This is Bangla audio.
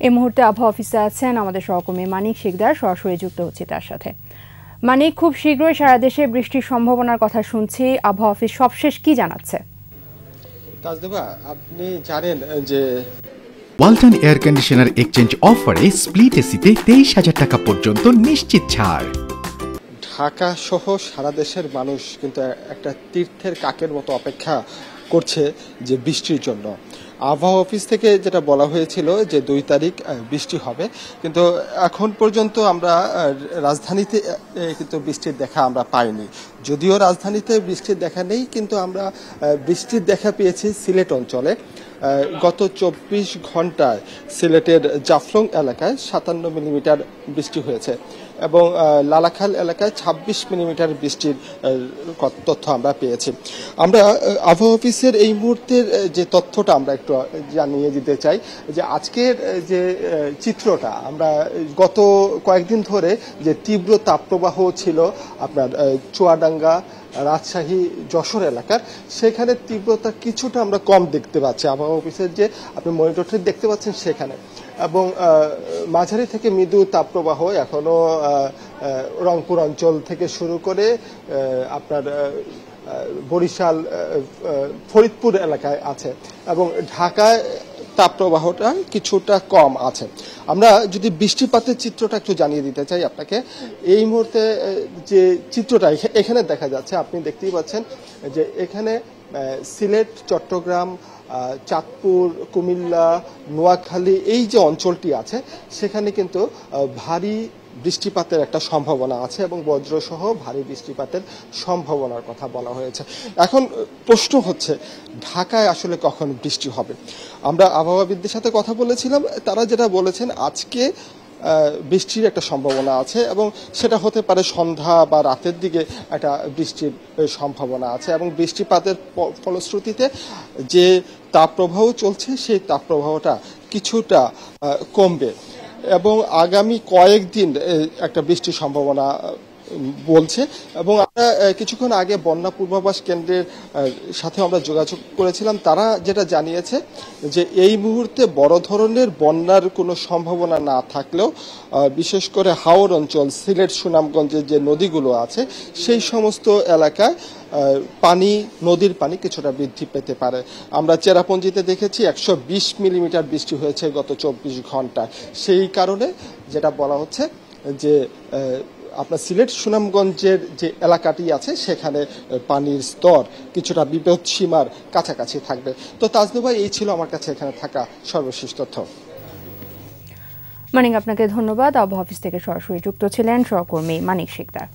এই মুহূর্তে আবহাওয়া অফিসে আছেন আমাদের সহকর্মী মানিক শিকদার, সরাসরি যুক্ত হচ্ছি তার সাথে। মানিক, খুব শীঘ্রই সারা দেশে বৃষ্টির সম্ভাবনার কথা শুনছি, আবহাওয়া অফিস সবশেষ কি জানাচ্ছে? তাজদেবা, আপনি জানেন যে ওয়ালটন এয়ার কন্ডিশনার এক্সচেঞ্জ অফারে স্প্লিট এসিতে 23,000 টাকা পর্যন্ত নিশ্চিত ছাড়। ঢাকা সহ সারা দেশের মানুষ কিন্তু একটা তীর্থের কাকের মতো অপেক্ষা করছে যে বৃষ্টির জন্য। আবহাওয়া অফিস থেকে যেটা বলা হয়েছিল যে 2 তারিখ বৃষ্টি হবে, কিন্তু এখন পর্যন্ত আমরা রাজধানীতে কিন্তু বৃষ্টির দেখা আমরা পাইনি। যদিও রাজধানীতে বৃষ্টির দেখা নেই, কিন্তু আমরা বৃষ্টির দেখা পেয়েছি সিলেট অঞ্চলে। গত 24 ঘন্টায় সিলেটের জাফলং এলাকায় 57 মিলিমিটার বৃষ্টি হয়েছে এবং লালাখাল এলাকায় 26 মিলিমিটার বৃষ্টির তথ্য আমরা পেয়েছি। আমরা আবহাওয়া অফিসের এই মুহূর্তের যে তথ্যটা আমরা একটু জানিয়ে দিতে চাই যে আজকের যে চিত্রটা, আমরা গত কয়েকদিন ধরে যে তীব্র তাপপ্রবাহ ছিল আপনার চুয়াডাঙ্গা, রাজশাহী, যশোর এলাকার, সেখানে তীব্রতা কিছুটা আমরা কম দেখতে পাচ্ছি। আবহাওয়া অফিসের যে আপনি মনিটরটি দেখতে পাচ্ছেন সেখানে, এবং মাঝারি থেকে মৃদু তাপপ্রবাহ এখনো রংপুর অঞ্চল থেকে শুরু করে আপনার বরিশাল, ফরিদপুর এলাকায় আছে, এবং ঢাকায় তাপপ্রবাহটা কিছুটা কম আছে। আমরা যদি বৃষ্টিপাতের চিত্রটা একটু জানিয়ে দিতে চাই আপনাকে, এই মুহূর্তে যে চিত্রটা এখানে দেখা যাচ্ছে, আপনি দেখতেই পাচ্ছেন যে এখানে সিলেট, চট্টগ্রাম, চাঁদপুর, কুমিল্লা, নোয়াখালী এই যে অঞ্চলটি আছে সেখানে কিন্তু ভারী বৃষ্টিপাতের একটা সম্ভাবনা আছে এবং বজ্রসহ ভারী বৃষ্টিপাতের সম্ভাবনার কথা বলা হয়েছে। এখন প্রশ্ন হচ্ছে ঢাকায় আসলে কখন বৃষ্টি হবে? আমরা আবহাওয়াবিদদের সাথে কথা বলেছিলাম, তারা যেটা বলেছেন আজকে বৃষ্টির একটা সম্ভাবনা আছে এবং সেটা হতে পারে সন্ধ্যা বা রাতের দিকে একটা বৃষ্টির সম্ভাবনা আছে, এবং বৃষ্টিপাতের ফলশ্রুতিতে যে তাপপ্রবাহ চলছে সেই তাপপ্রবাহটা কিছুটা কমবে এবং আগামী কয়েকদিন একটা বৃষ্টির সম্ভাবনা বলছে। এবং আমরা কিছুক্ষণ আগে বন্যা পূর্বাভাস কেন্দ্রের সাথে আমরা যোগাযোগ করেছিলাম, তারা যেটা জানিয়েছে যে এই মুহূর্তে বড় ধরনের বন্যার কোনো সম্ভাবনা না থাকলেও বিশেষ করে হাওর অঞ্চল, সিলেট, সুনামগঞ্জের যে নদীগুলো আছে সেই সমস্ত এলাকায় নদীর পানি কিছুটা বৃদ্ধি পেতে পারে। আমরা চেরাপুঞ্জিতে দেখেছি 120 মিলিমিটার বৃষ্টি হয়েছে গত 24 ঘন্টায়। সেই কারণে যেটা বলা হচ্ছে যে আপনার সিলেট, সুনামগঞ্জের যে এলাকাটি আছে সেখানে পানির স্তর কিছুটা বিপদ সীমার কাছাকাছি থাকবে। তো তাজনু ভাই, এই ছিল আমার কাছে এখানে থাকা সর্বশেষ তথ্য। মানিক, আপনাকে ধন্যবাদ। আবহাওয়া অফিস থেকে সরাসরি যুক্ত ছিলেন সহকর্মী মানিক শিকদার।